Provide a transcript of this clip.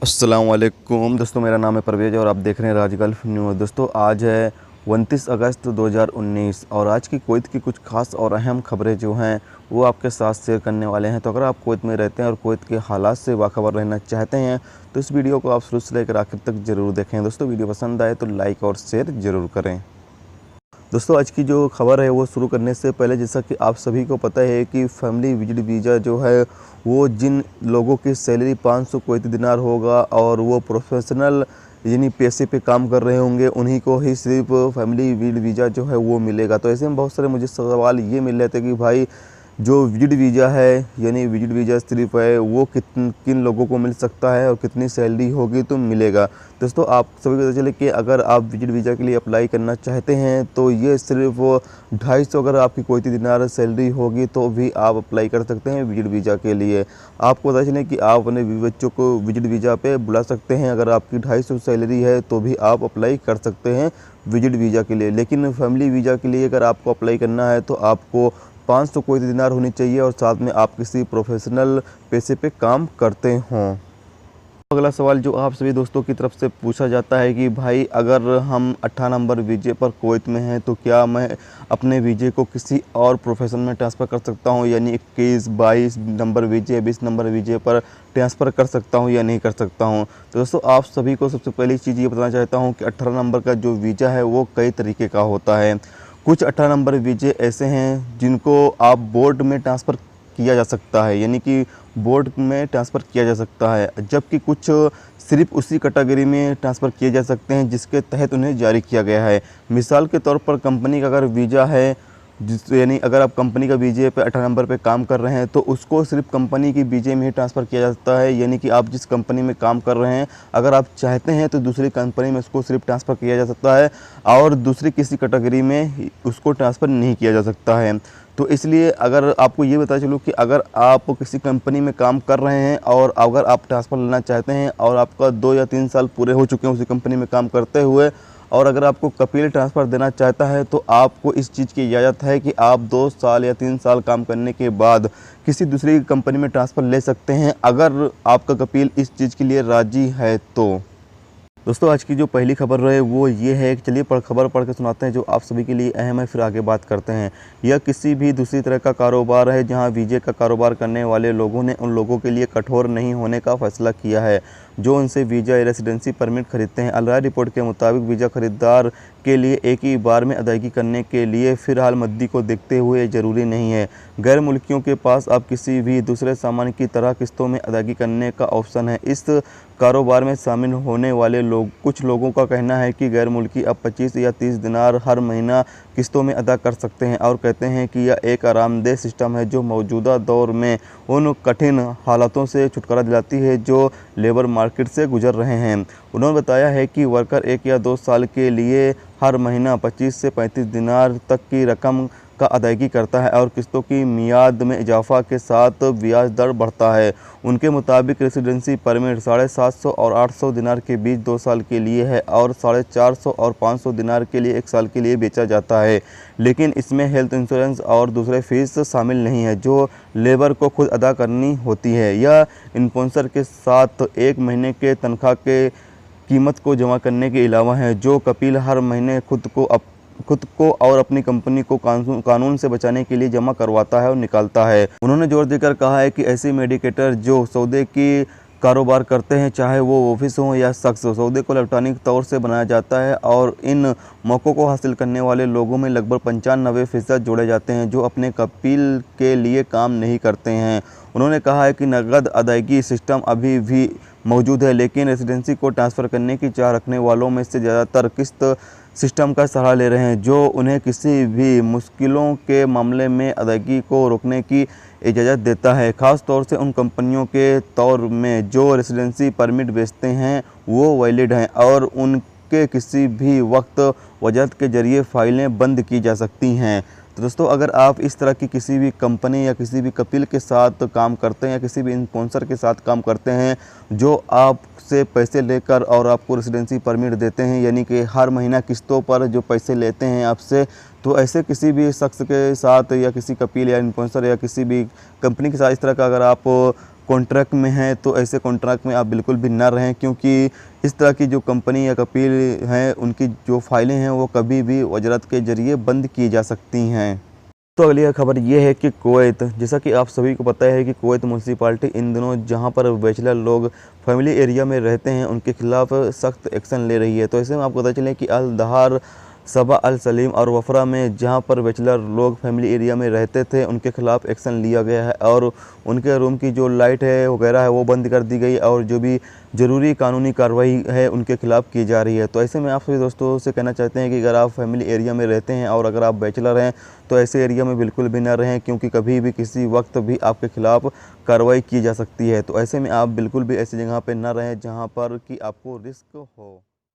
अस्सलाम वालेकुम दोस्तों, मेरा नाम है परवेज़ और आप देख रहे हैं राज गल्फ न्यूज़। दोस्तों आज है 29 अगस्त 2019 और आज की कुवैत की कुछ खास और अहम खबरें जो हैं वो आपके साथ शेयर करने वाले हैं। तो अगर आप कुवैत में रहते हैं और कुवैत के हालात से बाखबर रहना चाहते हैं तो इस वीडियो को आप शुरू से लेकर आखिर तक ज़रूर देखें। दोस्तों वीडियो पसंद आए तो लाइक और शेयर ज़रूर करें। दोस्तों आज की जो खबर है वो शुरू करने से पहले, जैसा कि आप सभी को पता है कि फैमिली विजिट वीज़ा जो है वो जिन लोगों की सैलरी 500 कुवैती दिनार होगा और वो प्रोफेशनल यानी पैसे पे काम कर रहे होंगे, उन्हीं को ही सिर्फ फैमिली विजिट वीज़ा जो है वो मिलेगा। तो ऐसे में बहुत सारे मुझे सवाल ये मिल रहे थे कि भाई जो विजिट वीज़ा है यानी विजिट वीज़ा सिर्फ है वो किन लोगों को मिल सकता है और कितनी सैलरी होगी तो मिलेगा। दोस्तों आप सभी को पता चले कि अगर आप विजिट वीज़ा के लिए अप्लाई करना चाहते हैं तो ये सिर्फ 250 अगर आपकी कुवैती दिनार सैलरी होगी तो भी आप अप्लाई कर सकते हैं विजिट वीज़ा के लिए। आपको पता चले कि आप अपने बच्चों को विजिट वीज़ा पे बुला सकते हैं। अगर आपकी 250 सैलरी है तो भी आप अप्लाई कर सकते हैं विजिट वीज़ा के लिए। लेकिन फैमिली वीज़ा के लिए अगर आपको अप्लाई करना है तो आपको 500 कुवैती दिनार होनी चाहिए और साथ में आप किसी प्रोफेशनल पैसे पे काम करते हों। अगला सवाल जो आप सभी दोस्तों की तरफ से पूछा जाता है कि भाई अगर हम 18 नंबर वीज़े पर कुवैत में हैं तो क्या मैं अपने वीज़े को किसी और प्रोफेशन में ट्रांसफ़र कर सकता हूं, यानी 21, 22 नंबर वीज़े, 20 नंबर वीज़े पर ट्रांसफ़र कर सकता हूं या नहीं कर सकता हूं। तो दोस्तों आप सभी को सबसे पहली चीज़ ये बताना चाहता हूँ कि 18 नंबर का जो वीज़ा है वो कई तरीके का होता है। कुछ 18 नंबर वीज़े ऐसे हैं जिनको आप बोर्ड में ट्रांसफ़र किया जा सकता है, यानी कि बोर्ड में ट्रांसफ़र किया जा सकता है, जबकि कुछ सिर्फ उसी कैटेगरी में ट्रांसफ़र किए जा सकते हैं जिसके तहत उन्हें जारी किया गया है। मिसाल के तौर पर कंपनी का अगर वीज़ा है यानी अगर आप कंपनी का वीज़े पे 18 नंबर पे काम कर रहे हैं तो उसको सिर्फ कंपनी की वीज़े में ही ट्रांसफ़र किया जाता है, यानी कि आप जिस कंपनी में काम कर रहे हैं अगर आप चाहते हैं तो दूसरी कंपनी में उसको सिर्फ ट्रांसफ़र किया जा सकता है और दूसरी किसी कैटेगरी में उसको ट्रांसफ़र नहीं किया जा सकता है। तो इसलिए अगर आपको ये बता चलूँ कि अगर आप किसी कंपनी में काम कर रहे हैं और अगर आप ट्रांसफ़र लेना चाहते हैं और आपका 2 या 3 साल पूरे हो चुके हैं उसी कंपनी में काम करते हुए, और अगर आपको कपिल ट्रांसफ़र देना चाहता है तो आपको इस चीज़ की इजाज़त है कि आप 2 साल या 3 साल काम करने के बाद किसी दूसरी कंपनी में ट्रांसफ़र ले सकते हैं, अगर आपका कपिल इस चीज़ के लिए राज़ी है तो। दोस्तों आज की जो पहली खबर रहे वो ये है कि चलिए खबर पढ़ के सुनाते हैं जो आप सभी के लिए अहम है, फिर आगे बात करते हैं। यह किसी भी दूसरी तरह का कारोबार है जहां वीज़े का कारोबार करने वाले लोगों ने उन लोगों के लिए कठोर नहीं होने का फैसला किया है जो उनसे वीज़ा या रेसिडेंसी परमिट खरीदते हैं। अल-राय रिपोर्ट के मुताबिक वीज़ा खरीदार के लिए एक ही बार में अदायगी करने के लिए फ़िलहाल मद्दी को देखते हुए ज़रूरी नहीं है। गैर मुल्कियों के पास अब किसी भी दूसरे सामान की तरह किस्तों में अदायगी करने का ऑप्शन है। इस कारोबार में शामिल होने वाले कुछ लोगों का कहना है कि गैर मुल्की अब 25 या 30 दिनार हर महीना किस्तों में अदा कर सकते हैं और कहते हैं कि यह एक आरामदेह सिस्टम है जो मौजूदा दौर में उन कठिन हालातों से छुटकारा दिलाती है जो लेबर मार्केट से गुजर रहे हैं। उन्होंने बताया है कि वर्कर 1 या 2 साल के लिए हर महीना 25 से 35 दिनार तक की रकम का अदायगी करता है और किस्तों की मियाद में इजाफा के साथ ब्याज दर बढ़ता है। उनके मुताबिक रेसिडेंसी परमिट 750 और 800 दिनार के बीच 2 साल के लिए है और 450 और 500 दिनार के लिए 1 साल के लिए बेचा जाता है, लेकिन इसमें हेल्थ इंश्योरेंस और दूसरे फीस शामिल नहीं है जो लेबर को खुद अदा करनी होती है। यह स्पॉन्सर के साथ 1 महीने के तनख्वाह के कीमत को जमा करने के अलावा है जो कपिल हर महीने खुद को और अपनी कंपनी को कानून से बचाने के लिए जमा करवाता है और निकालता है। उन्होंने जोर देकर कहा है कि ऐसे मेडिकेटर जो सौदे की कारोबार करते हैं, चाहे वो ऑफिस हो या शख्स, सौदे को इलेक्ट्रॉनिक तौर से बनाया जाता है और इन मौक़ों को हासिल करने वाले लोगों में लगभग 95% जोड़े जाते हैं जो अपने कपिल के लिए काम नहीं करते हैं। उन्होंने कहा है कि नकद अदायगी सिस्टम अभी भी मौजूद है, लेकिन रेसिडेंसी को ट्रांसफ़र करने की चाह रखने वालों में से ज़्यादातर किस्त सिस्टम का सहारा ले रहे हैं जो उन्हें किसी भी मुश्किलों के मामले में अदायगी को रोकने की इजाज़त देता है, ख़ास तौर से उन कंपनियों के तौर में जो रेसिडेंसी परमिट बेचते हैं वो वैलिड हैं और उनके किसी भी वक्त वजत के ज़रिए फ़ाइलें बंद की जा सकती हैं। तो दोस्तों अगर आप इस तरह की किसी भी कंपनी या किसी भी कपिल के साथ काम करते हैं या किसी भी स्पॉन्सर के साथ काम करते हैं जो आपसे पैसे लेकर और आपको रेसिडेंसी परमिट देते हैं, यानी कि हर महीना किस्तों पर जो पैसे लेते हैं आपसे, तो ऐसे किसी भी शख्स के साथ या किसी कपिल या स्पॉन्सर या किसी भी कंपनी के साथ इस तरह का अगर आप कॉन्ट्रैक्ट में हैं तो ऐसे कॉन्ट्रैक्ट में आप बिल्कुल भी ना रहें, क्योंकि इस तरह की जो कंपनी या वकील हैं उनकी जो फाइलें हैं वो कभी भी वजरत के ज़रिए बंद की जा सकती हैं। तो अगली खबर ये है कि कुवैत, जैसा कि आप सभी को पता है कि कुवैत म्यूनसिपालिटी इन दिनों जहां पर बैचलर लोग फैमिली एरिया में रहते हैं उनके खिलाफ सख्त एक्शन ले रही है। तो ऐसे में आपको पता चले कि अल दहार, सबा अल सलीम और वफरा में जहां पर बैचलर लोग फैमिली एरिया में रहते थे उनके खिलाफ एक्शन लिया गया है और उनके रूम की जो लाइट है वगैरह है वो बंद कर दी गई और जो भी ज़रूरी कानूनी कार्रवाई है उनके खिलाफ की जा रही है। तो ऐसे में आप सभी दोस्तों से कहना चाहते हैं कि अगर आप फैमिली एरिया में रहते हैं और अगर आप बैचलर हैं तो ऐसे एरिया में बिल्कुल भी ना रहें, क्योंकि कभी भी किसी वक्त भी आपके खिलाफ कार्रवाई की जा सकती है। तो ऐसे में आप बिल्कुल भी ऐसी जगह पर ना रहें जहाँ पर कि आपको रिस्क हो।